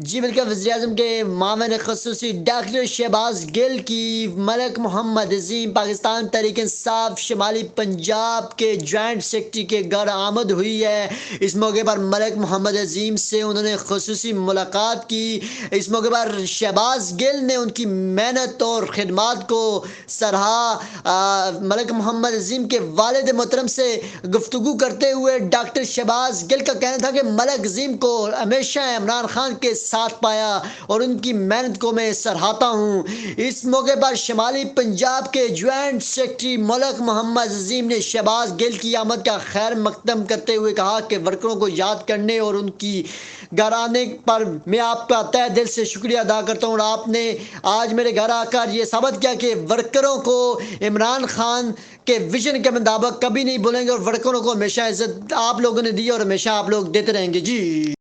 جی بالکل، وزیراعظم کے معاون خصوصی ڈاکٹر شہباز گل کی ملک محمد عظیم پاکستان تحریک انصاف شمالی پنجاب کے جوائنٹ سیکرٹری کے گھر آمد ہوئی ہے۔ اس موقع پر ملک محمد عظیم سے انہوں نے خصوصی ملاقات کی۔ اس موقع پر شہباز گل نے ان کی محنت اور خدمات کو سراہا۔ ملک محمد عظیم کے والد محترم سے گفتگو کرتے ہوئے ڈاکٹر شہباز گل کا کہنا تھا کہ ملک عظیم کو ہمیشہ عمران خان کے ساتھ پایا اور ان کی محنت کو میں سراہتا ہوں۔ اس موقع پر شمالی پنجاب کے جوائنٹ سیکرٹری ملک محمد عظیم نے شہباز گل کی آمد کا خیر مقدم کرتے ہوئے کہا کہ ورکروں کو یاد کرنے اور ان کی گھر آنے پر میں آپ کا تہ دل سے شکریہ ادا کرتا ہوں، اور آپ نے آج میرے گھر آ کر یہ ثابت کیا کہ ورکروں کو عمران خان کے ویژن کے مطابق کبھی نہیں بھولیں گے، اور ورکروں کو ہمیشہ عزت آپ لوگوں نے دی اور ہمیشہ آپ لوگ دیتے رہیں گے۔ جی